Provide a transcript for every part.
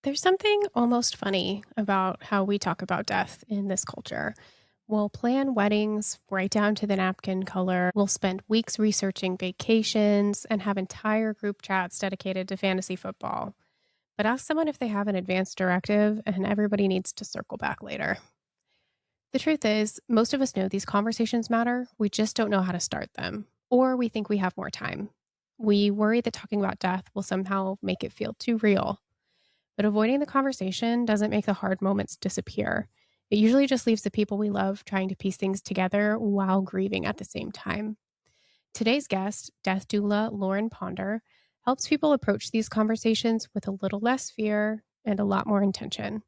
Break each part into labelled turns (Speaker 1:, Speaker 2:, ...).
Speaker 1: There's something almost funny about how we talk about death in this culture. We'll plan weddings right down to the napkin color. We'll spend weeks researching vacations and have entire group chats dedicated to fantasy football. But ask someone if they have an advance directive, and everybody needs to circle back later. The truth is, most of us know these conversations matter. We just don't know how to start them, or we think we have more time. We worry that talking about death will somehow make it feel too real. But avoiding the conversation doesn't make the hard moments disappear. It usually just leaves the people we love trying to piece things together while grieving at the same time. Today's guest, death doula Lauren Ponder, helps people approach these conversations with a little less fear and a lot more intention.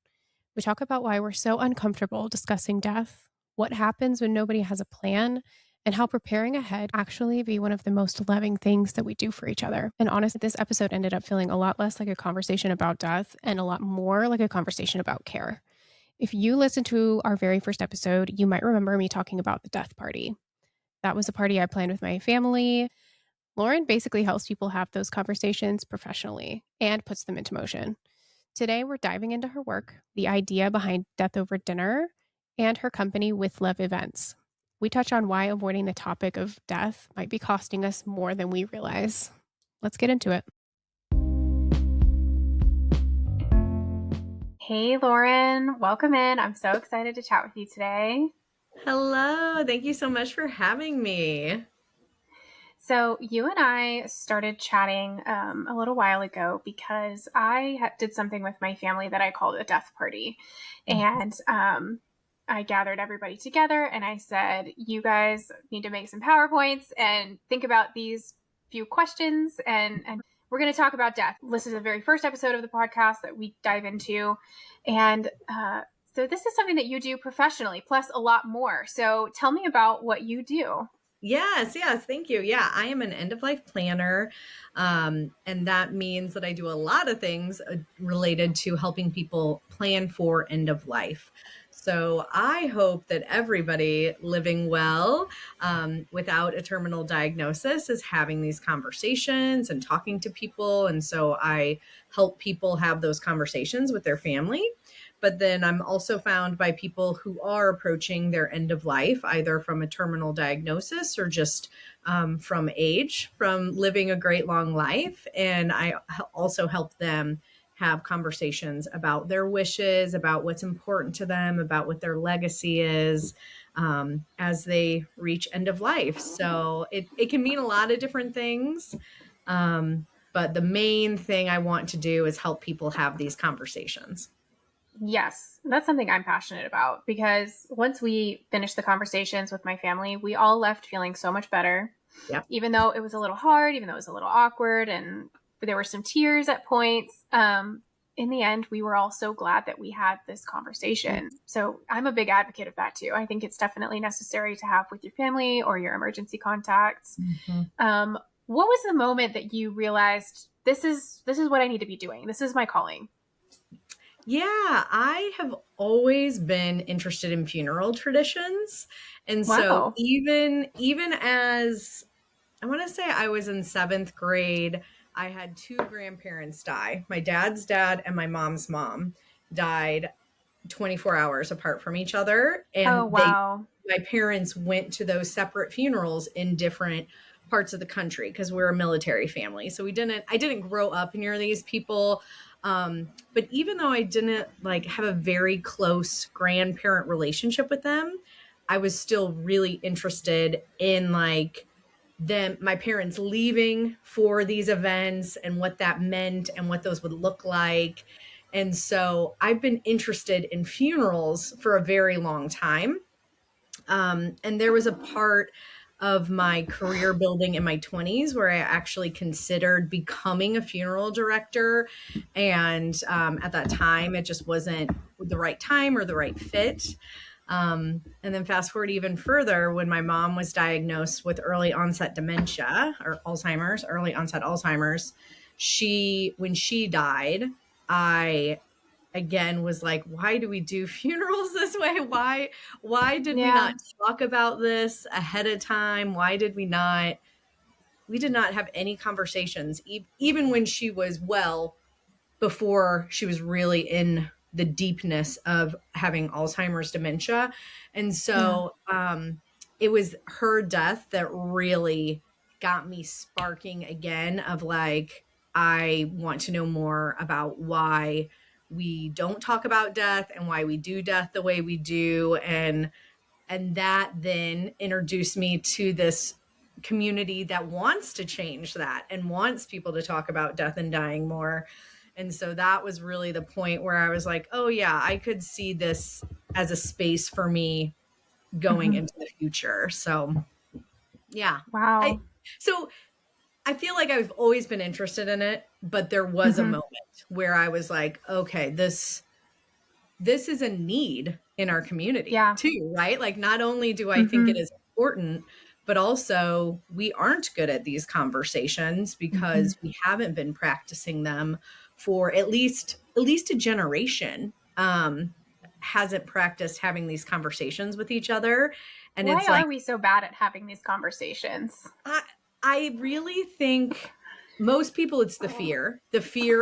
Speaker 1: We talk about why we're so uncomfortable discussing death, what happens when nobody has a plan, and how preparing ahead actually be one of the most loving things that we do for each other. And honestly, this episode ended up feeling a lot less like a conversation about death and a lot more like a conversation about care. If you listened to our very first episode, you might remember me talking about the death party. That was a party I planned with my family. Lauren basically helps people have those conversations professionally and puts them into motion. Today, we're diving into her work, the idea behind Death Over Dinner, and her company, With Love Events. We touch on why avoiding the topic of death might be costing us more than we realize. Let's get into it. Hey, Lauren, welcome in. I'm so excited to chat with you today.
Speaker 2: Hello. Thank you so much for having me.
Speaker 1: So you and I started chatting a little while ago because I did something with my family that I called a death party. And I gathered everybody together and I said, you guys need to make some PowerPoints and think about these few questions. And we're going to talk about death. This is the very first episode of the podcast that we dive into. And so this is something that you do professionally, plus a lot more. So tell me about what you do.
Speaker 2: Yes, thank you. Yeah, I am an end-of-life planner, and that means that I do a lot of things related to helping people plan for end of life. So I hope that everybody living well without a terminal diagnosis is having these conversations and talking to people. And so I help people have those conversations with their family. But then I'm also found by people who are approaching their end of life, either from a terminal diagnosis or just from age, from living a great long life. And I also help them have conversations about their wishes, about what's important to them, about what their legacy is as they reach end of life. So it can mean a lot of different things. But the main thing I want to do is help people have these conversations.
Speaker 1: Yes, that's something I'm passionate about because once we finished the conversations with my family, we all left feeling so much better.
Speaker 2: Yep.
Speaker 1: Even though it was a little hard, even though it was a little awkward, and there were some tears at points. In the end, we were all so glad that we had this conversation. So I'm a big advocate of that too. I think it's definitely necessary to have with your family or your emergency contacts. Mm-hmm. What was the moment that you realized this is what I need to be doing? This is my calling.
Speaker 2: Yeah, I have always been interested in funeral traditions. And so even as I want to say I was in 7th grade, I had 2 grandparents die. My dad's dad and my mom's mom died 24 hours apart from each other. And my parents went to those separate funerals in different parts of the country because we're a military family. So I didn't grow up near these people. But even though I didn't have a very close grandparent relationship with them, I was still really interested in my parents leaving for these events and what that meant and what those would look like. And so I've been interested in funerals for a very long time. And there was a part of my career building in my 20s where I actually considered becoming a funeral director. And at that time, it just wasn't the right time or the right fit. And then fast forward even further, when my mom was diagnosed with early onset dementia or early onset Alzheimer's, when she died, I again was like, why do we do funerals this way? Why did we not talk about this ahead of time? Why did we did not have any conversations, even when she was well, before she was really in the deepness of having Alzheimer's dementia. And so it was her death that really got me sparking again of like, I want to know more about why we don't talk about death and why we do death the way we do. And that then introduced me to this community that wants to change that and wants people to talk about death and dying more. And so that was really the point where I was like, oh yeah, I could see this as a space for me going into the future. So yeah.
Speaker 1: Wow.
Speaker 2: So I feel like I've always been interested in it, but there was a moment where I was like, okay, this is a need in our community too, right? Like not only do I think it is important, but also we aren't good at these conversations because we haven't been practicing them for at least a generation. Hasn't practiced having these conversations with each other. And
Speaker 1: why
Speaker 2: it's like,
Speaker 1: are we so bad at having these conversations?
Speaker 2: I really think most people, it's the fear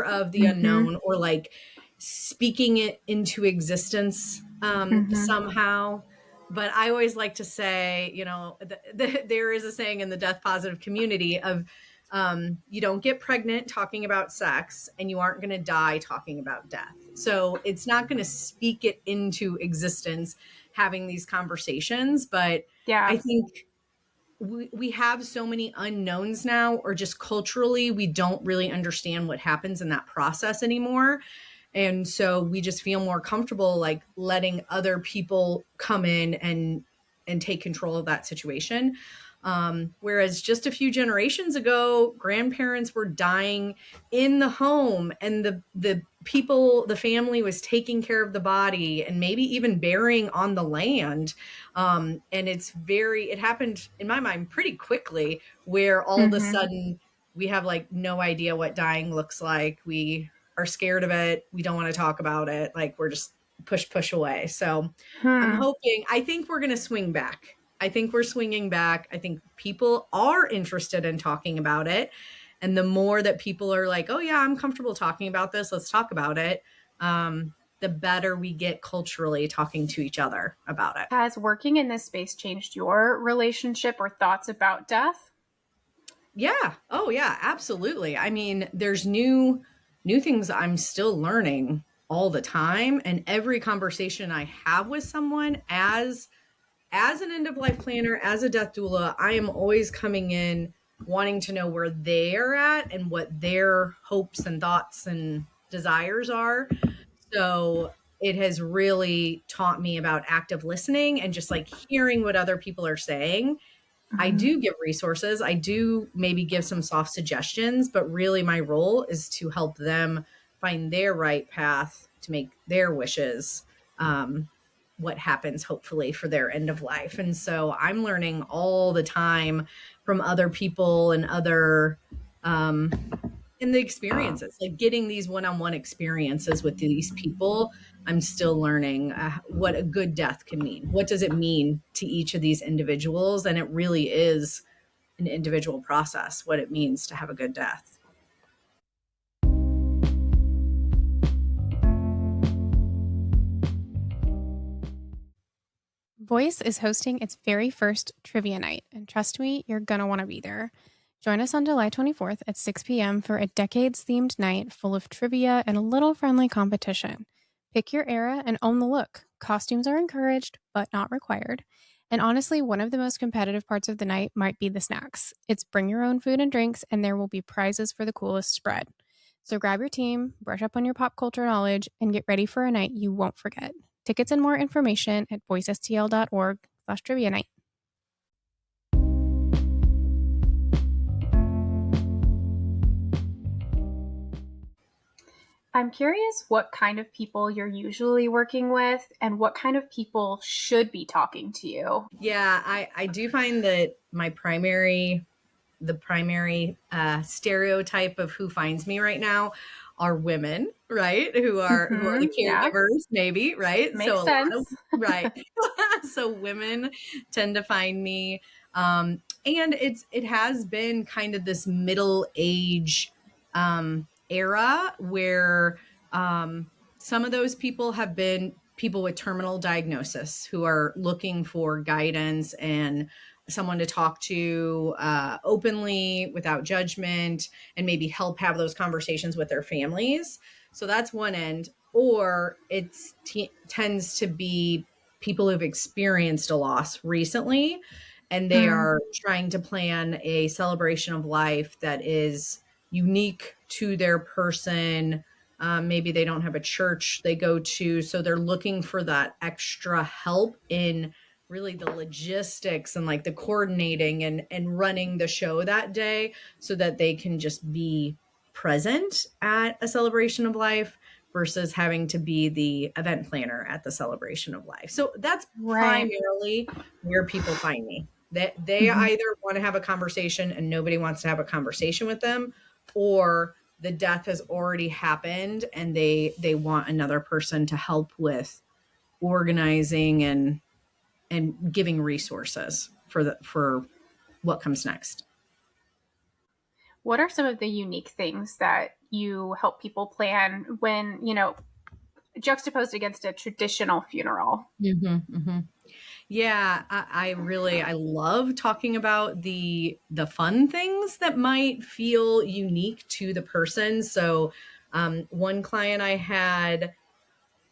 Speaker 2: of the unknown, or like speaking it into existence somehow. But I always like to say, you know, there is a saying in the death positive community of you don't get pregnant talking about sex, and you aren't going to die talking about death. So it's not going to speak it into existence having these conversations. But I think we have so many unknowns now, or just culturally, we don't really understand what happens in that process anymore. And so we just feel more comfortable like letting other people come in and take control of that situation. Whereas just a few generations ago, grandparents were dying in the home, and the people, the family was taking care of the body and maybe even burying on the land. And it happened in my mind pretty quickly, where all of a sudden we have like no idea what dying looks like. We are scared of it. We don't want to talk about it. Like we're just push away. So I think we're going to swing back. I think we're swinging back. I think people are interested in talking about it. And the more that people are like, oh yeah, I'm comfortable talking about this, let's talk about it. The better we get culturally talking to each other about it.
Speaker 1: Has working in this space changed your relationship or thoughts about death?
Speaker 2: Yeah. Oh yeah, absolutely. I mean, there's new things I'm still learning all the time. And every conversation I have with someone as an end of life planner, as a death doula, I am always coming in wanting to know where they're at and what their hopes and thoughts and desires are. So it has really taught me about active listening and just like hearing what other people are saying. I do give resources. I do maybe give some soft suggestions, but really my role is to help them find their right path to make their wishes what happens hopefully for their end of life. And so I'm learning all the time from other people and other in the experiences, like getting these one-on-one experiences with these people. I'm still learning what a good death can mean. What does it mean to each of these individuals? And it really is an individual process, what it means to have a good death.
Speaker 1: Voice is hosting its very first trivia night, and trust me, you're gonna want to be there. Join us on July 24th at 6 p.m. for a decades-themed night full of trivia and a little friendly competition. Pick your era and own the look. Costumes are encouraged, but not required. And honestly, one of the most competitive parts of the night might be the snacks. It's bring your own food and drinks, and there will be prizes for the coolest spread. So grab your team, brush up on your pop culture knowledge, and get ready for a night you won't forget. Tickets and more information at voicestl.org/trivia night. I'm curious what kind of people you're usually working with and what kind of people should be talking to you.
Speaker 2: Yeah, I do find that the primary stereotype of who finds me right now are women, right? Who are the caregivers, maybe, right?
Speaker 1: Makes sense.
Speaker 2: Right. So women tend to find me. And it has been kind of this middle age era where some of those people have been people with terminal diagnosis who are looking for guidance and someone to talk to openly without judgment and maybe help have those conversations with their families. So that's one end. Or it tends to be people who've experienced a loss recently and they are trying to plan a celebration of life that is unique to their person. Maybe they don't have a church they go to, so they're looking for that extra help in really the logistics and like the coordinating and running the show that day so that they can just be present at a celebration of life versus having to be the event planner at the celebration of life. So that's primarily where people find me. That they either want to have a conversation and nobody wants to have a conversation with them, or the death has already happened and they want another person to help with organizing and giving resources for what comes next.
Speaker 3: What are some of the unique things that you help people plan when, juxtaposed against a traditional funeral?
Speaker 2: Yeah, I love talking about the fun things that might feel unique to the person. So one client I had,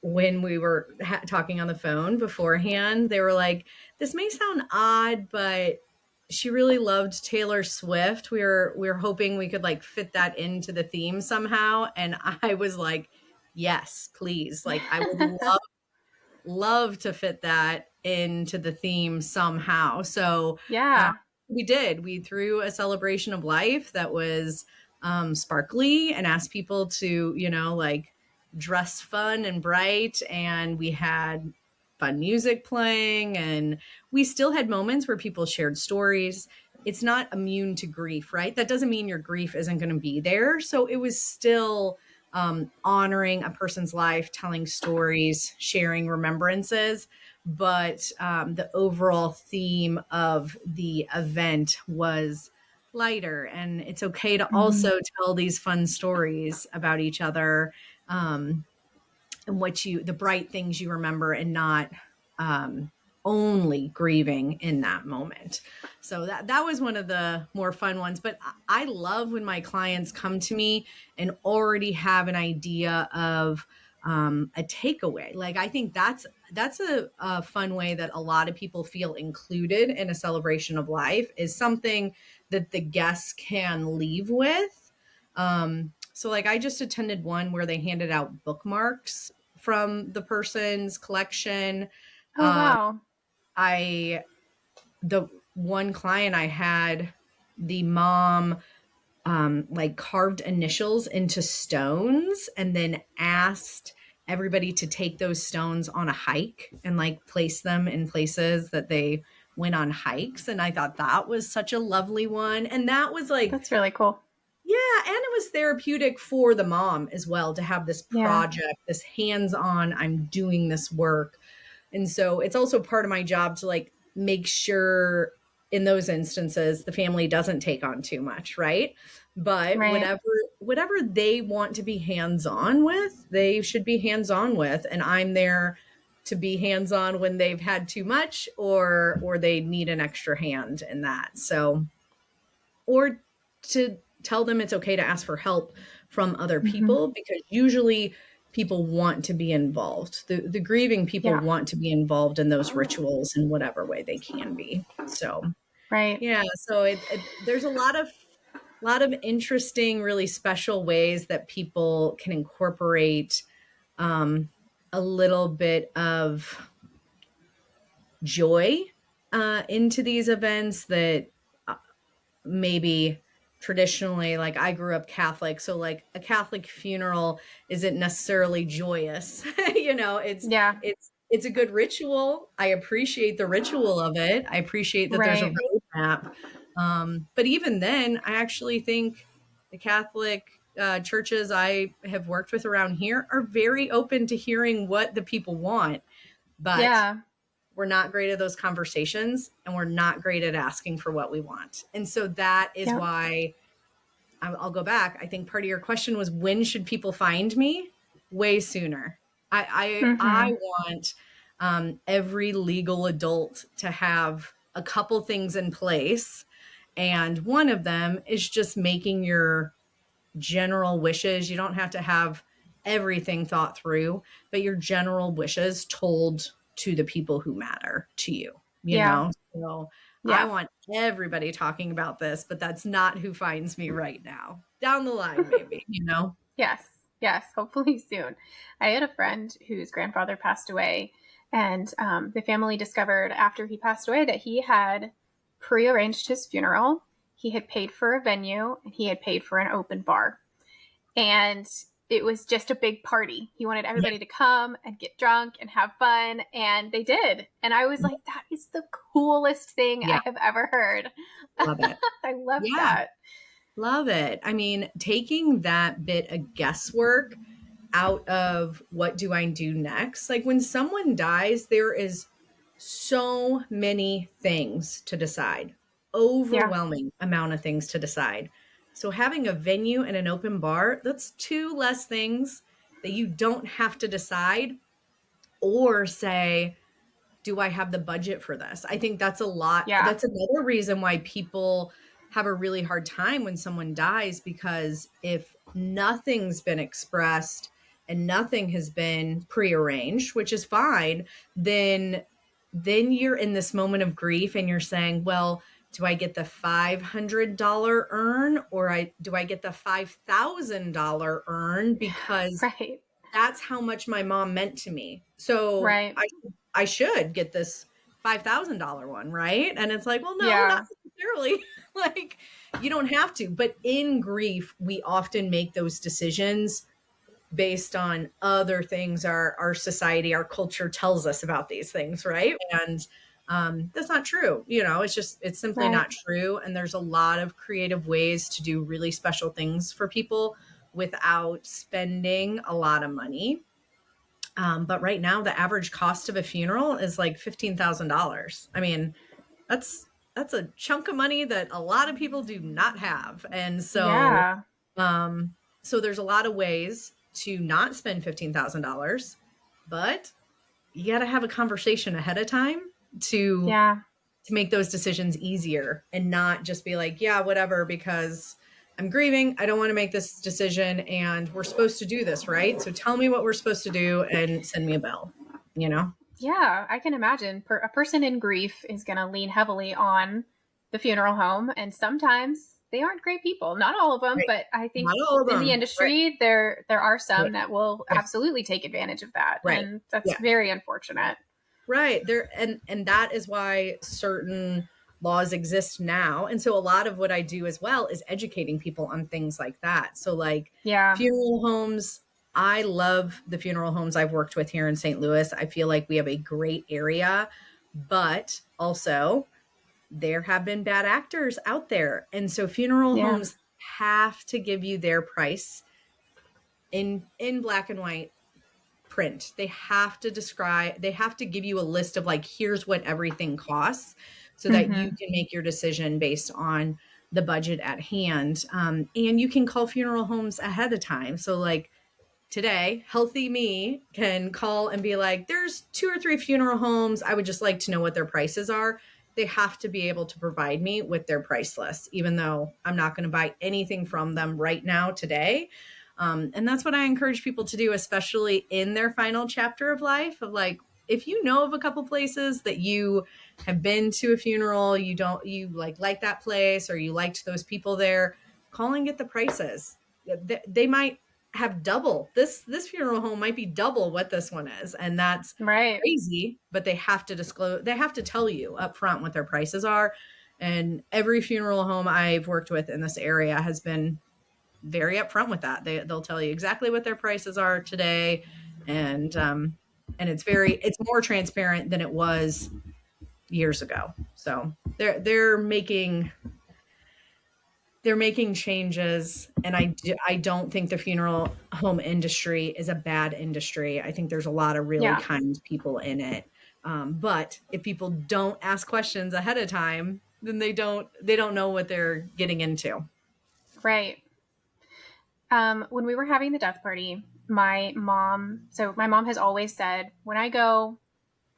Speaker 2: when we were talking on the phone beforehand, they were like, this may sound odd, but she really loved Taylor Swift. We were hoping we could like fit that into the theme somehow. And I was like, yes, please. Like I would love to fit that into the theme somehow. So
Speaker 3: yeah,
Speaker 2: we did. We threw a celebration of life that was sparkly and asked people to, like dress fun and bright. And we had fun music playing and we still had moments where people shared stories. It's not immune to grief, right? That doesn't mean your grief isn't going to be there. So it was still honoring a person's life, telling stories, sharing remembrances. But the overall theme of the event was lighter, and it's okay to also tell these fun stories about each other, and the bright things you remember, and not only grieving in that moment. So that was one of the more fun ones. But I love when my clients come to me and already have an idea of a takeaway. Like I think that's a fun way that a lot of people feel included in a celebration of life, is something that the guests can leave with. So like I just attended one where they handed out bookmarks from the person's collection.
Speaker 3: Oh, wow.
Speaker 2: The one client I had, the mom like carved initials into stones and then asked everybody to take those stones on a hike and like place them in places that they went on hikes. And I thought that was such a lovely one. And that was like,
Speaker 3: that's really cool.
Speaker 2: Yeah. And it was therapeutic for the mom as well to have this project, this hands-on, I'm doing this work. And so it's also part of my job to like make sure in those instances the family doesn't take on too much, right? But whatever they want to be hands-on with, they should be hands-on with. And I'm there to be hands-on when they've had too much or they need an extra hand in that. So, or to tell them it's okay to ask for help from other people, because usually people want to be involved. The grieving people want to be involved in those rituals in whatever way they can be. So, so there's a lot of interesting, really special ways that people can incorporate a little bit of joy into these events that maybe traditionally, like I grew up Catholic, so like a Catholic funeral isn't necessarily joyous. It's a good ritual. I appreciate the ritual of it. I appreciate that there's a roadmap. But even then, I actually think the Catholic churches I have worked with around here are very open to hearing what the people want. But we're not great at those conversations, and we're not great at asking for what we want. And so that is why I'll go back. I think part of your question was, when should people find me? Way sooner. I want every legal adult to have a couple things in place. And one of them is just making your general wishes. You don't have to have everything thought through, but your general wishes told to the people who matter to you, you know? So I want everybody talking about this, but that's not who finds me right now. Down the line, maybe, you know?
Speaker 3: Yes. Hopefully soon. I had a friend whose grandfather passed away, and the family discovered after he passed away that he had prearranged his funeral. He had paid for a venue, and he had paid for an open bar. And it was just a big party. He wanted everybody to come and get drunk and have fun, and they did. And I was like, that is the coolest thing I have ever heard.
Speaker 2: Love it.
Speaker 3: I love that.
Speaker 2: Love it. I mean, taking that bit of guesswork out of what do I do next? Like when someone dies, there is so many things to decide, overwhelming amount of things to decide. So having a venue and an open bar, that's 2 less things that you don't have to decide or say, do I have the budget for this? I think that's a lot.
Speaker 3: Yeah.
Speaker 2: That's another reason why people have a really hard time when someone dies, because if nothing's been expressed and nothing has been prearranged, which is fine, then you're in this moment of grief and you're saying, well, do I get the $500 urn or do I get the $5,000 urn because that's how much my mom meant to me. So I should get this $5,000 one, right? And it's like, well, no, not necessarily. Like, you don't have to. But in grief, we often make those decisions based on other things our society, our culture tells us about these things, right? And that's not true. You know, it's simply not true. And there's a lot of creative ways to do really special things for people without spending a lot of money. But right now, the average cost of a funeral is like $15,000. I mean, that's a chunk of money that a lot of people do not have. And so, so there's a lot of ways to not spend $15,000, but you got to have a conversation ahead of time to make those decisions easier and not just be like, yeah, whatever, because I'm grieving. I don't want to make this decision and we're supposed to do this, right? So tell me what we're supposed to do and send me a bill, you know?
Speaker 3: Yeah, I can imagine. A person in grief is going to lean heavily on the funeral home, and sometimes they aren't great people. Not all of them, but I think in the industry, there are some that will absolutely take advantage of that. And that's very unfortunate.
Speaker 2: Right. And that is why certain laws exist now. And so a lot of what I do as well is educating people on things like that. So like funeral homes, I love the funeral homes I've worked with here in St. Louis. I feel like we have a great area, but also there have been bad actors out there. And so funeral homes have to give you their price in black and white print. They have to give you a list of like, here's what everything costs so that you can make your decision based on the budget at hand. And you can call funeral homes ahead of time. So like today, healthy me can call and be like, there's 2 or 3 funeral homes. I would just like to know what their prices are. They have to be able to provide me with their price list, even though I'm not going to buy anything from them right now today. And that's what I encourage people to do, especially in their final chapter of life, of like, if you know of a couple places that you have been to a funeral, you like that place, or you liked those people there, call and get the prices. They might have double. This funeral home might be double what this one is. And that's crazy, but they have to disclose, they have to tell you up front what their prices are. And every funeral home I've worked with in this area has been very upfront with that. They'll tell you exactly what their prices are today. And it's more transparent than it was years ago. So they're making changes. And I don't think the funeral home industry is a bad industry. I think there's a lot of really kind people in it. But if people don't ask questions ahead of time, then they don't know what they're getting into.
Speaker 3: Right. When we were having the death party, my mom has always said, when I go,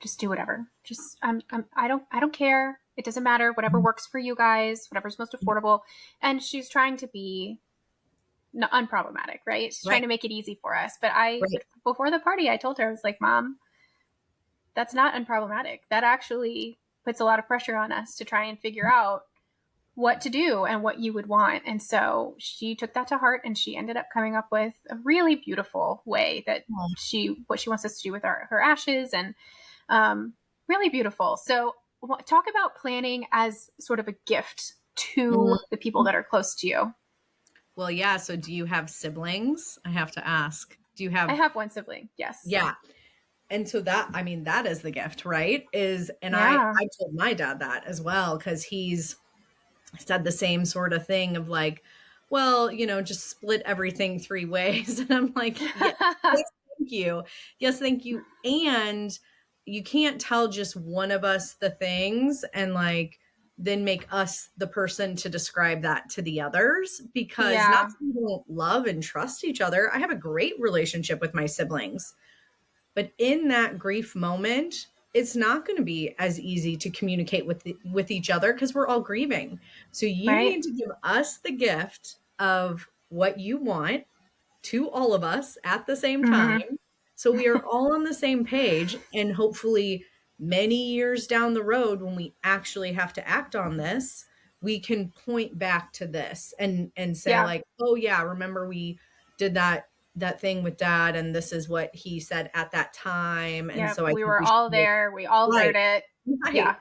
Speaker 3: just do whatever. Just, I don't care. It doesn't matter. Whatever works for you guys, whatever's most affordable. And she's trying to be unproblematic, right? She's trying to make it easy for us. But before the party, I told her, I was like, Mom, that's not unproblematic. That actually puts a lot of pressure on us to try and figure out what to do and what you would want. And so she took that to heart, and she ended up coming up with a really beautiful way that what she wants us to do with her ashes, and really beautiful. So talk about planning as sort of a gift to the people that are close to you.
Speaker 2: Well, yeah. So do you have siblings? I have to ask.
Speaker 3: I have one sibling. Yes.
Speaker 2: Yeah. And so that is the gift, right? I told my dad that as well, because he's said the same sort of thing of like, well, just split everything 3 ways. And I'm like, yes, thank you. Yes, thank you. And you can't tell just one of us the things and like then make us the person to describe that to the others, because not that we don't love and trust each other. I have a great relationship with my siblings. But in that grief moment, it's not going to be as easy to communicate with each other because we're all grieving. So you need to give us the gift of what you want to all of us at the same time. So we are all on the same page, and hopefully many years down the road, when we actually have to act on this, we can point back to this and say like, oh yeah, remember we did that thing with Dad, and this is what he said at that time. And so
Speaker 3: we were all there. We all heard it.
Speaker 2: Right. Yeah.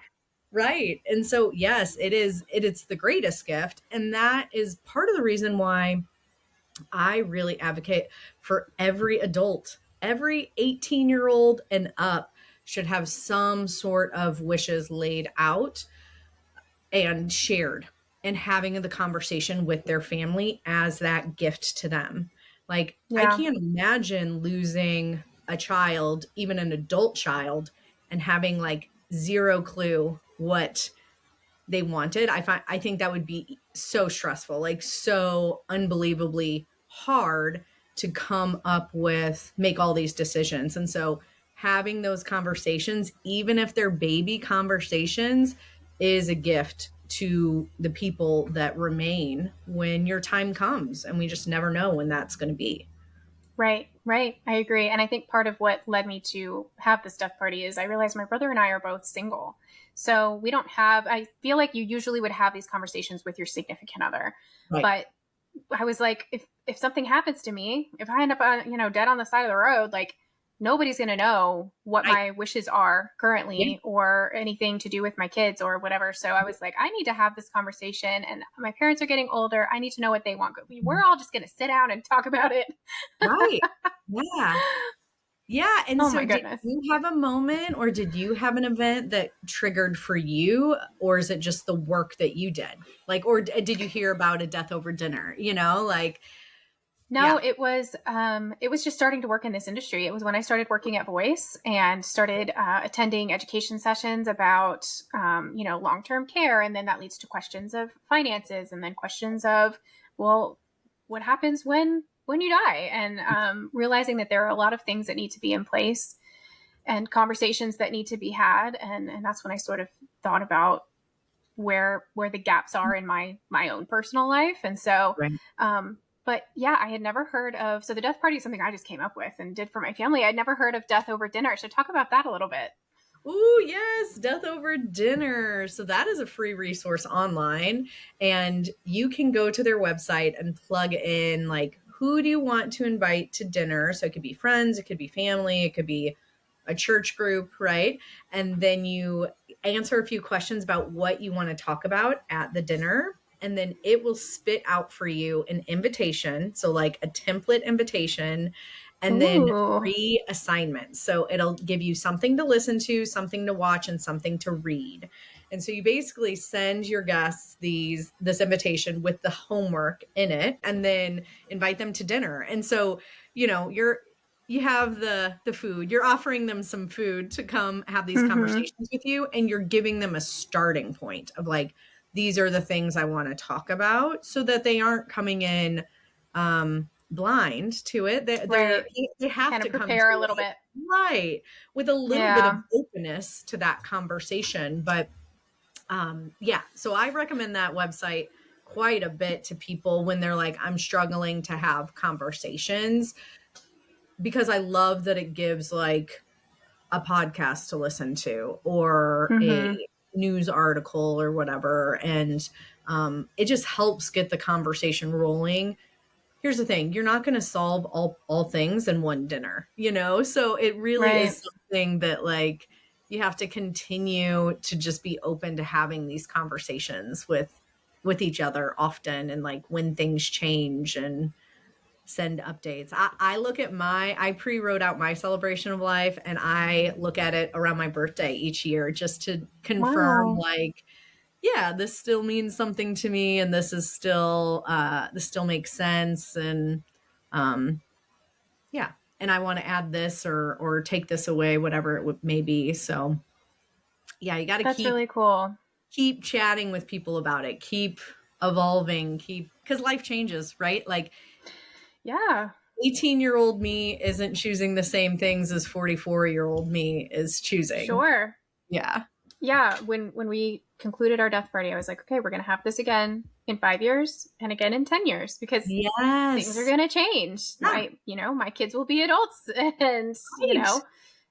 Speaker 2: Right. And so, yes, it's the greatest gift. And that is part of the reason why I really advocate for every adult, every 18-year-old and up should have some sort of wishes laid out and shared, and having the conversation with their family as that gift to them. Like, I can't imagine losing a child, even an adult child, and having like zero clue what they wanted. I think that would be so stressful, like so unbelievably hard to come up with, make all these decisions. And so having those conversations, even if they're baby conversations, is a gift to the people that remain when your time comes, and we just never know when that's going to be.
Speaker 3: Right. I agree. And I think part of what led me to have this death party is I realized my brother and I are both single. So I feel like you usually would have these conversations with your significant other, but I was like, if something happens to me, if I end up dead on the side of the road, like nobody's going to know what my wishes are currently or anything to do with my kids or whatever. So I was like, I need to have this conversation, and my parents are getting older. I need to know what they want. We're all just going to sit down and talk about it.
Speaker 2: Right. Yeah. Yeah. And so did you have a moment, or did you have an event that triggered for you, or is it just the work that you did? Like, or did you hear about a death over dinner,
Speaker 3: No, it was just starting to work in this industry. It was when I started working at Voice and started attending education sessions about, long-term care. And then that leads to questions of finances, and then questions of, well, what happens when you die? And realizing that there are a lot of things that need to be in place and conversations that need to be had. And that's when I sort of thought about where the gaps are in my own personal life. And so, but yeah, I had never heard of, so the death party is something I just came up with and did for my family. I'd never heard of death over dinner. So talk about that a little bit.
Speaker 2: Oh, yes. Death over dinner. So that is a free resource online, and you can go to their website and plug in like, who do you want to invite to dinner? So it could be friends, it could be family, it could be a church group, right? And then you answer a few questions about what you want to talk about at the dinner. And then it will spit out for you an invitation. So like a template invitation, and then 3 assignments. So it'll give you something to listen to, something to watch, and something to read. And so you basically send your guests this invitation with the homework in it, and then invite them to dinner. And so, you have the food, you're offering them some food to come have these conversations with you, and you're giving them a starting point of like, these are the things I want to talk about, so that they aren't coming in blind to it.
Speaker 3: Right.
Speaker 2: They have
Speaker 3: kind
Speaker 2: to
Speaker 3: of
Speaker 2: come
Speaker 3: prepare
Speaker 2: to
Speaker 3: a little
Speaker 2: it,
Speaker 3: bit.
Speaker 2: right, with a little bit of
Speaker 3: Yeah.
Speaker 2: openness to that conversation. But yeah, so I recommend that website quite a bit to people when they're like, I'm struggling to have conversations, because I love that it gives like a podcast to listen to or
Speaker 3: Mm-hmm.
Speaker 2: a news article or whatever. And it just helps get the conversation rolling. Here's the thing, you're not going to solve all things in one dinner, you know? So it really
Speaker 3: Right.
Speaker 2: is something that like you have to continue to just be open to having these conversations with each other often, and like when things change, and send updates. I look at I pre-wrote out my celebration of life, and I look at it around my birthday each year just to confirm
Speaker 3: Wow.
Speaker 2: like, yeah, this still means something to me, and this still makes sense. And yeah, and I want to add this or take this away, whatever it may be. So yeah, you got to
Speaker 3: That's really cool.
Speaker 2: keep chatting with people about it, keep evolving, because life changes, right? Like,
Speaker 3: Yeah.
Speaker 2: 18-year-old me isn't choosing the same things as 44-year-old me is choosing.
Speaker 3: Sure.
Speaker 2: Yeah.
Speaker 3: Yeah. When we concluded our death party, I was like, okay, we're going to have this again in 5 years and again in 10 years, because things are going to change.
Speaker 2: Yeah.
Speaker 3: My kids will be adults, and,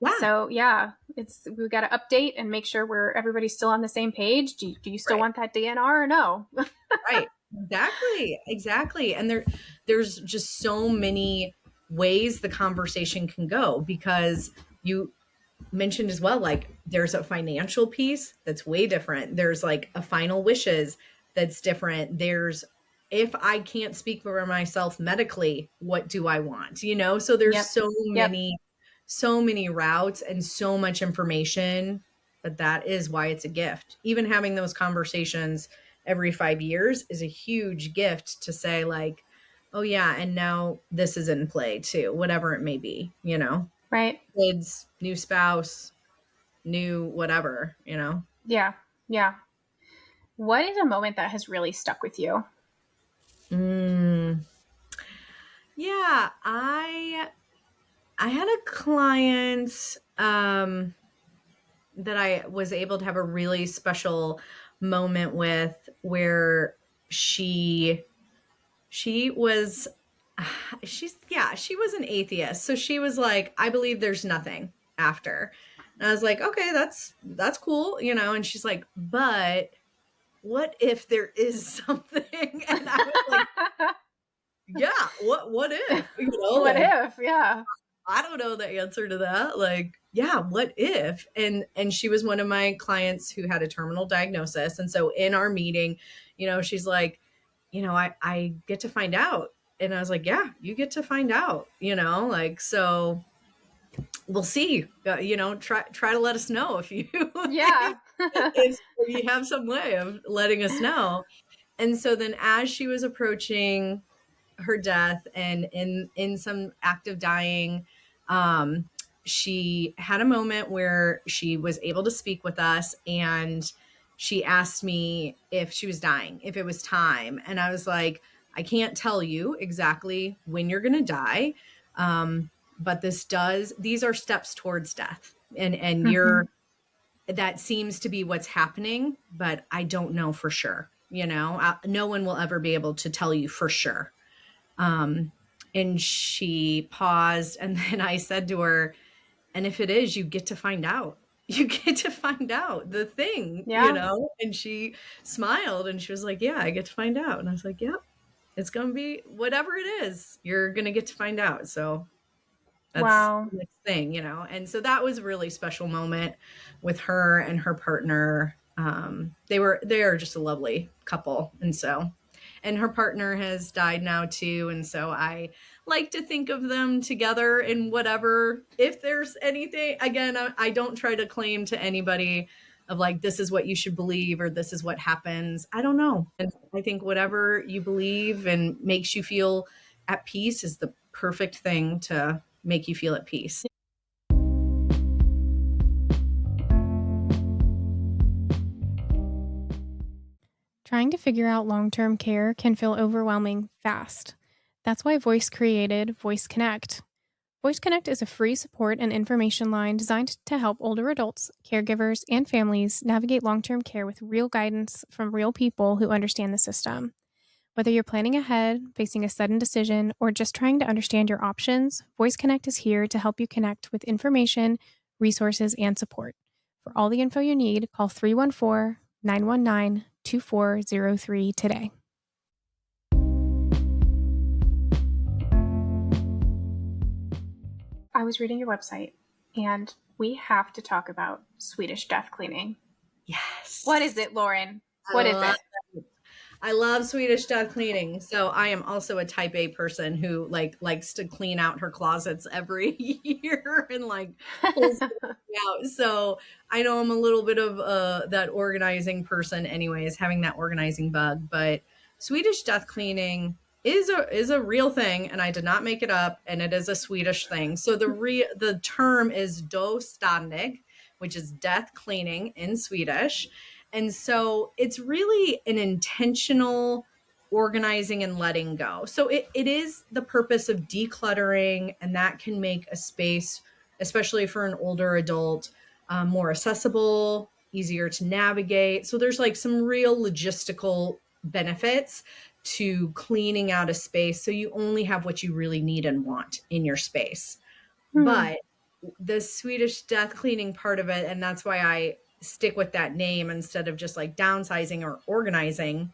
Speaker 2: Right. Yeah.
Speaker 3: So yeah, we've got to update and make sure everybody's still on the same page. Do you still want that DNR or no?
Speaker 2: Right. Exactly. And there's just so many ways the conversation can go, because you mentioned as well, like there's a financial piece that's way different. There's like a final wishes that's different. There's, if I can't speak for myself medically, what do I want? So there's so many routes and so much information, but that is why it's a gift. Even having those conversations every 5 years is a huge gift to say like, oh yeah, and now this is in play too, whatever it may be,
Speaker 3: Right.
Speaker 2: Kids, new spouse, new whatever,
Speaker 3: Yeah. Yeah. What is a moment that has really stuck with you?
Speaker 2: Yeah, I had a client that I was able to have a really special moment with, where she was she was an atheist. So she was like, I believe there's nothing after. And I was like, okay, that's cool, and she's like, but what if there is something? And I was like, yeah, what if?
Speaker 3: What if? Yeah.
Speaker 2: I don't know the answer to that. Like, yeah, what if? And she was one of my clients who had a terminal diagnosis. And so in our meeting, she's like, I get to find out. And I was like, yeah, you get to find out, like, so we'll see, try to let us know if you,
Speaker 3: Yeah.
Speaker 2: if you have some way of letting us know. And so then as she was approaching her death and in some active dying, she had a moment where she was able to speak with us, and she asked me if she was dying, if it was time. And I was like, I can't tell you exactly when you're going to die. But these are steps towards death, and you're, that seems to be what's happening, but I don't know for sure. No one will ever be able to tell you for sure. And she paused, and then I said to her, and if it is, you get to find out. You get to find out the thing, And she smiled, and she was like, yeah, I get to find out. And I was like, yep, it's going to be whatever it is, you're going to get to find out. So that's the next thing, And so that was a really special moment with her and her partner. They are just a lovely couple. And her partner has died now too. And so I like to think of them together in whatever, if there's anything, again, I don't try to claim to anybody of like, this is what you should believe, or this is what happens. I don't know. And I think whatever you believe and makes you feel at peace is the perfect thing to make you feel at peace.
Speaker 1: Trying to figure out long-term care can feel overwhelming fast. That's why Voice created Voice Connect. Voice Connect is a free support and information line designed to help older adults, caregivers, and families navigate long term care with real guidance from real people who understand the system. Whether you're planning ahead, facing a sudden decision, or just trying to understand your options, Voice Connect is here to help you connect with information, resources, and support. For all the info you need, call 314 919 2403 today.
Speaker 3: I was reading your website, and we have to talk about Swedish death cleaning.
Speaker 2: Yes.
Speaker 3: What is it, Lauren? What is it?
Speaker 2: I love Swedish death cleaning. So I am also a type A person who likes to clean out her closets every year and pulls out. So I know I'm a little bit of that organizing person anyways, having that organizing bug, but Swedish death cleaning is a real thing, and I did not make it up, and it is a Swedish thing. So the term is dostandig, which is death cleaning in Swedish. And so it's really an intentional organizing and letting go. So it is the purpose of decluttering, and that can make a space, especially for an older adult, more accessible, easier to navigate. So there's some real logistical benefits to cleaning out a space so you only have what you really need and want in your space. But the Swedish death cleaning part of it, and that's why I stick with that name instead of just downsizing or organizing,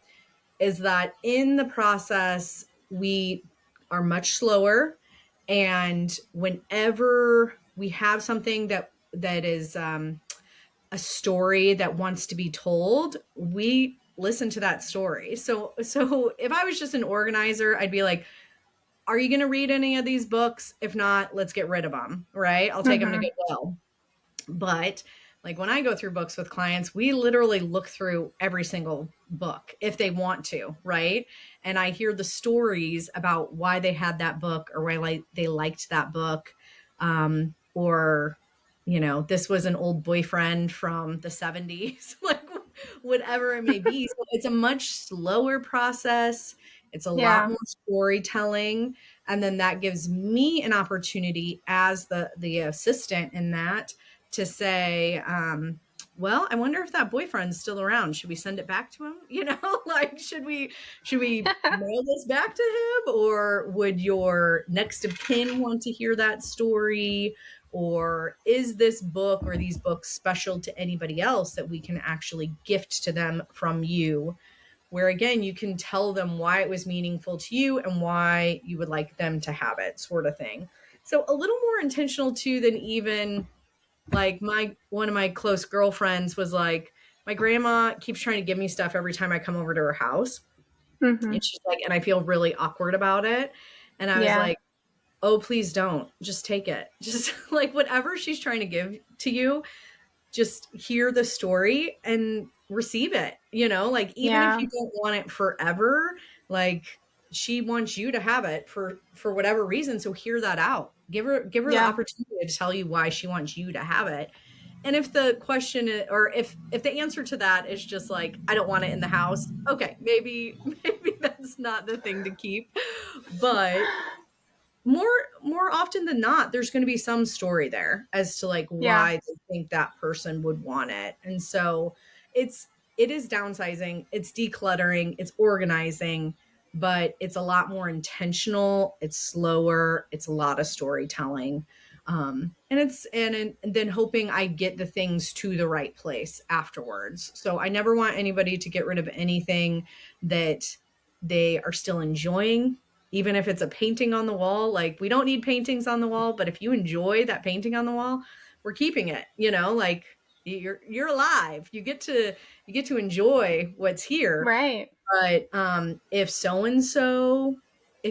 Speaker 2: is that in the process we are much slower, and whenever we have something that is a story that wants to be told, we listen to that story. So if I was just an organizer, I'd be like, are you going to read any of these books? If not, let's get rid of them, right? I'll take them to Goodwill. But when I go through books with clients, we literally look through every single book if they want to, right? And I hear the stories about why they had that book or why they liked that book. Or, this was an old boyfriend from the 70s, whatever it may be. So it's a much slower process. It's a lot more storytelling. And then that gives me an opportunity as the assistant in that to say, well, I wonder if that boyfriend's still around. Should we send it back to him? Should we mail this back to him? Or would your next of kin want to hear that story? Or is this book or these books special to anybody else that we can actually gift to them from you? Where again, you can tell them why it was meaningful to you and why you would like them to have it, sort of thing. So a little more intentional too than even one of my close girlfriends was like, my grandma keeps trying to give me stuff every time I come over to her house. And she's like, and I feel really awkward about it. And I was like, oh, please don't. Just take it. Just whatever she's trying to give to you, just hear the story and receive it. Even if you don't want it forever, she wants you to have it for whatever reason. So hear that out. Give her the opportunity to tell you why she wants you to have it. And if the question is, or if the answer to that is just I don't want it in the house, okay, maybe that's not the thing to keep. But more often than not, there's going to be some story there as to why they think that person would want it. And so it is downsizing, it's decluttering, it's organizing, but it's a lot more intentional. It's slower. It's a lot of storytelling. And then hoping I get the things to the right place afterwards. So I never want anybody to get rid of anything that they are still enjoying, even if it's a painting on the wall. We don't need paintings on the wall, but if you enjoy that painting on the wall, we're keeping it. You're alive. You get to enjoy what's here.
Speaker 3: Right.
Speaker 2: But if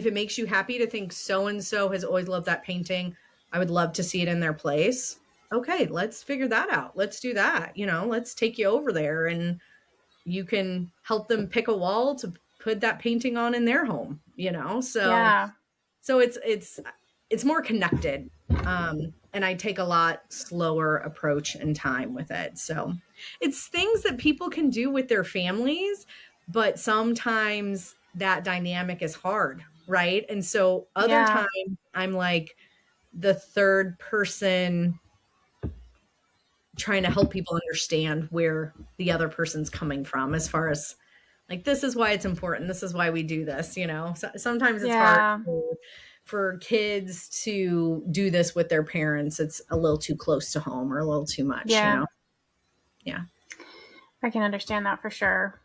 Speaker 2: it makes you happy to think so-and-so has always loved that painting, I would love to see it in their place. Okay, let's figure that out. Let's do that. Let's take you over there and you can help them pick a wall to put that painting on in their home, So it's more connected. And I take a lot slower approach and time with it. So it's things that people can do with their families, but sometimes that dynamic is hard, right? And so other times I'm like the third person trying to help people understand where the other person's coming from, as far as like, this is why it's important. This is why we do this, you know? So sometimes it's hard for kids to do this with their parents. It's a little too close to home or a little too much, you know? Yeah.
Speaker 3: I can understand that for sure.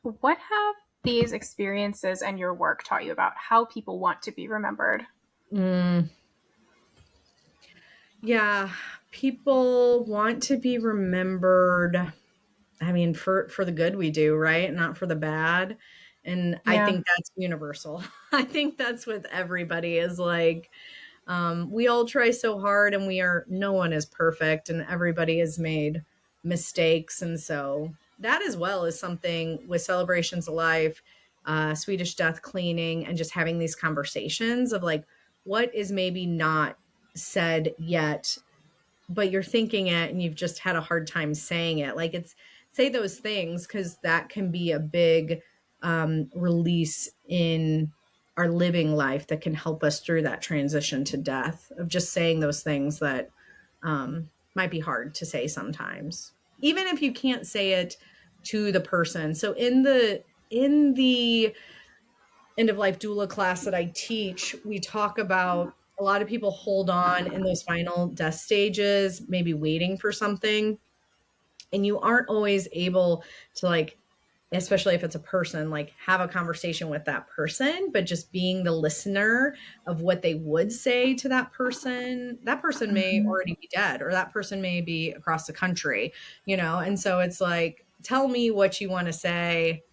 Speaker 3: What have these experiences and your work taught you about how people want to be remembered?
Speaker 2: Yeah, people want to be remembered, I mean, for the good we do, right? Not for the bad. And I think that's universal. I think that's with everybody, is like, we all try so hard, and no one is perfect, and everybody has made mistakes. And so that, as well, is something with celebrations of life, Swedish death cleaning, and just having these conversations of like, what is maybe not said yet, but you're thinking it and you've just had a hard time saying it. Like, it's say those things, because that can be a big release in our living life that can help us through that transition to death, of just saying those things that might be hard to say sometimes, even if you can't say it to the person. So in the end of life doula class that I teach, we talk about a lot of people hold on in those final death stages, maybe waiting for something. And you aren't always able to, like, especially if it's a person, like, have a conversation with that person, but just being the listener of what they would say to that person. That person may already be dead, or that person may be across the country, you know? And so it's like, tell me what you want to say.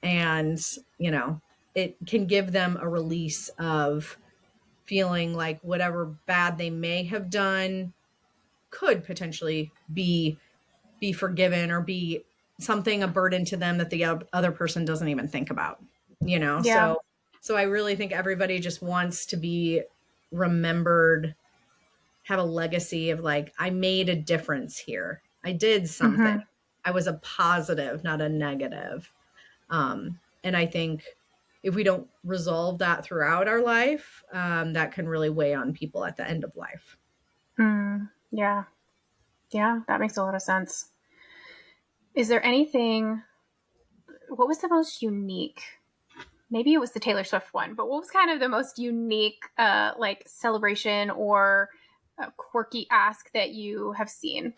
Speaker 2: And, you know, it can give them a release of feeling like whatever bad they may have done could potentially be forgiven, or be something, a burden to them that the other person doesn't even think about, you know? So I really think everybody just wants to be remembered, have a legacy of like, I made a difference here. I did something. I was a positive, not a negative. And I think if we don't resolve that throughout our life, that can really weigh on people at the end of life.
Speaker 3: Yeah, that makes a lot of sense. Is there anything, what was the most unique, maybe it was the Taylor Swift one, but what was kind of the most unique like celebration or quirky ask that you have seen?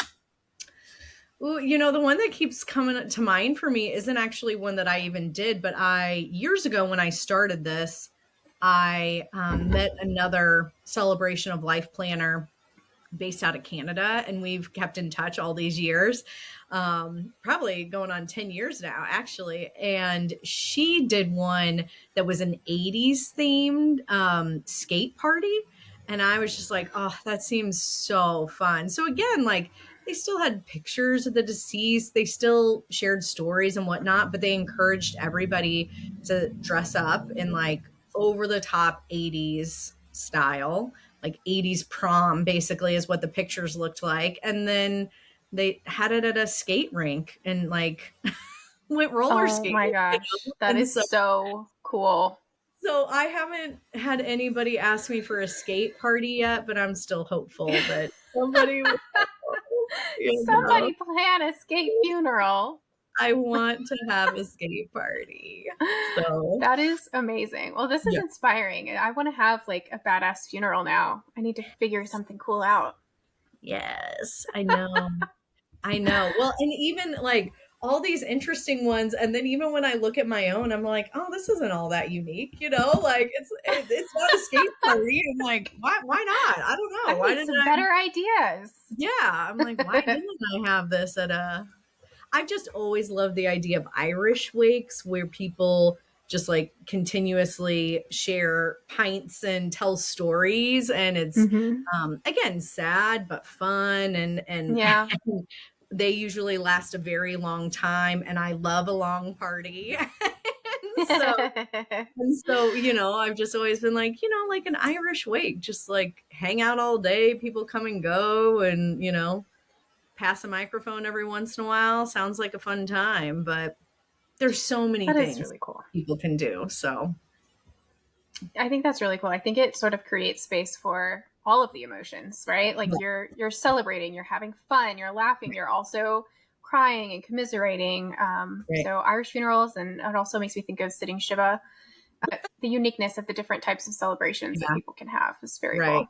Speaker 2: Ooh, you know, the one that keeps coming to mind for me isn't actually one that I even did, but years ago when I started this, I met another celebration of life planner based out of Canada, and we've kept in touch all these years, probably going on 10 years now, actually. And she did one that was an 80s themed skate party. And I was just like, oh, that seems so fun. So again, like, they still had pictures of the deceased. They still shared stories and whatnot, but they encouraged everybody to dress up in like over the top 80s style. Like 80s prom basically is what the pictures looked like. And then they had it at a skate rink and like went roller skating.
Speaker 3: Oh my gosh. That is so cool.
Speaker 2: So I haven't had anybody ask me for a skate party yet, but I'm still hopeful that somebody
Speaker 3: somebody plan a skate funeral.
Speaker 2: I want to have a skate party. So
Speaker 3: that is amazing. Well, this is inspiring. I want to have like a badass funeral now. I need to figure something cool out.
Speaker 2: Yes, I know. I know. Well, and even like all these interesting ones, and then even when I look at my own, I'm like, oh, this isn't all that unique, you know? Like it's not a skate party. I'm like, why not? I don't know.
Speaker 3: Why didn't better ideas?
Speaker 2: Yeah, I'm like, why didn't I have this at I've just always loved the idea of Irish wakes, where people just like continuously share pints and tell stories, and it's again sad but fun, and and they usually last a very long time, and I love a long party. and so, you know, I've just always been like, you know, like an Irish wake, just like hang out all day, people come and go, and, you know, pass a microphone every once in a while. Sounds like a fun time, but there's so many things
Speaker 3: really cool.
Speaker 2: people can do. So
Speaker 3: I think that's really cool. I think it sort of creates space for all of the emotions, right? Like you're celebrating, you're having fun, you're laughing, you're also crying and commiserating.
Speaker 2: Right.
Speaker 3: So Irish funerals, and it also makes me think of sitting Shiva. The uniqueness of the different types of celebrations that people can have is very cool.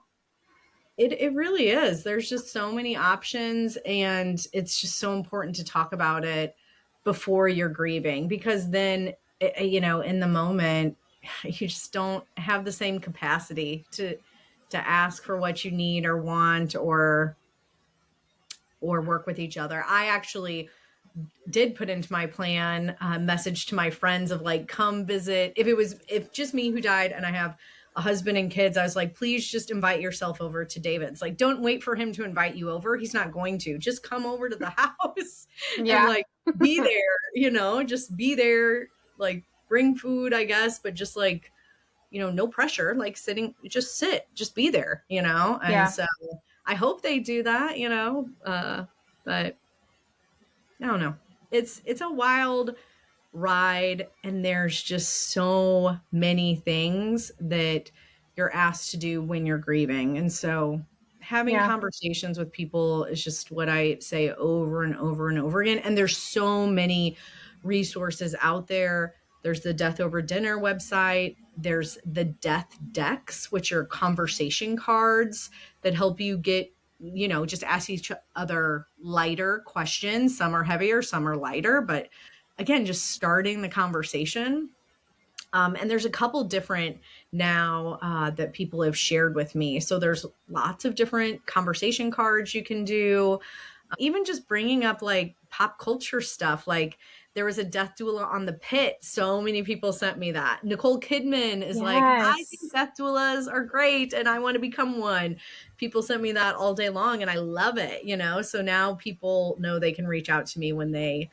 Speaker 2: It really is. There's just so many options, and it's just so important to talk about it before you're grieving, because then, you know, in the moment, you just don't have the same capacity to ask for what you need or want, or work with each other. I actually did put into my plan a message to my friends of like, come visit. If just me who died and I have a husband and kids, I was like, please just invite yourself over to David's. Like, don't wait for him to invite you over. He's not going to. Just come over to the house and like be there, you know, just be there, like bring food, I guess, but just like, you know, no pressure, like just be there, you know? And so I hope they do that, you know, but I don't know. It's a wild ride, and there's just so many things that you're asked to do when you're grieving. And so having conversations with people is just what I say over and over and over again. And there's so many resources out there. There's the Death Over Dinner website. There's the death decks, which are conversation cards that help you get, you know, just ask each other lighter questions. Some are heavier, some are lighter, but again, just starting the conversation. And there's a couple different now that people have shared with me. So there's lots of different conversation cards you can do. Even just bringing up like pop culture stuff. Like there was a death doula on The Pit. So many people sent me that. Nicole Kidman is like, I think death doulas are great and I want to become one. People sent me that all day long and I love it, you know? So now people know they can reach out to me when they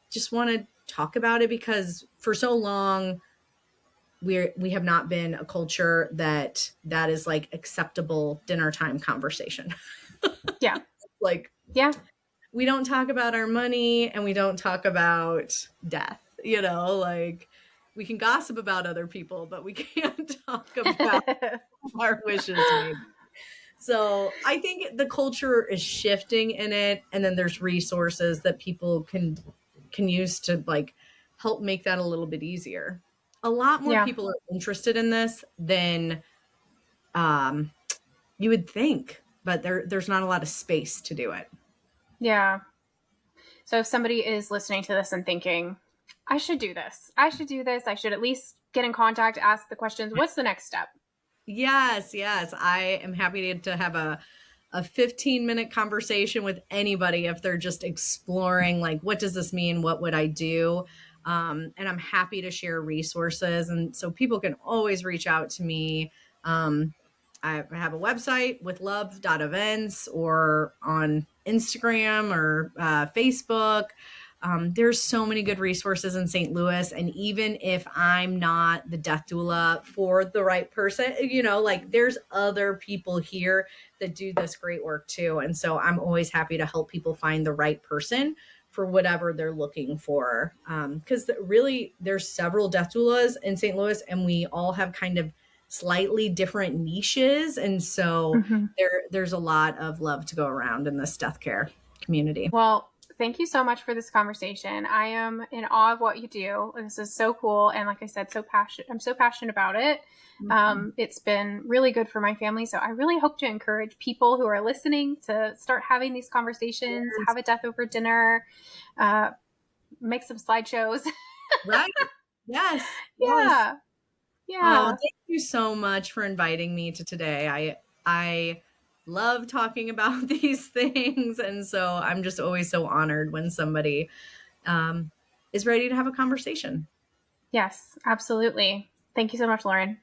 Speaker 2: just want to talk about it, because for so long we have not been a culture that is like acceptable dinner time conversation. Like, we don't talk about our money and we don't talk about death, you know, like we can gossip about other people, but we can't talk about our wishes. Maybe. So I think the culture is shifting in it. And then there's resources that people can use to like help make that a little bit easier. A lot more people are interested in this than you would think, but there's not a lot of space to do it.
Speaker 3: Yeah. So if somebody is listening to this and thinking, I should do this, I should at least get in contact, ask the questions, what's the next step?
Speaker 2: Yes. I am happy to have a 15-minute conversation with anybody if they're just exploring, like, what does this mean? What would I do? And I'm happy to share resources. And so people can always reach out to me. I have a website, withlove.events, or on Instagram or Facebook. There's so many good resources in St. Louis. And even if I'm not the death doula for the right person, you know, like there's other people here that do this great work too. And so I'm always happy to help people find the right person for whatever they're looking for. Because really there's several death doulas in St. Louis and we all have kind of slightly different niches. And so there's a lot of love to go around in this death care community.
Speaker 3: Well, thank you so much for this conversation. I am in awe of what you do. This is so cool. And like I said, I'm so passionate about it. It's been really good for my family. So I really hope to encourage people who are listening to start having these conversations, have a death over dinner, make some slideshows.
Speaker 2: Right. Yes.
Speaker 3: Yeah.
Speaker 2: Oh, thank you so much for inviting me to today. I love talking about these things. And so I'm just always so honored when somebody is ready to have a conversation.
Speaker 3: Yes, absolutely. Thank you so much, Lauren.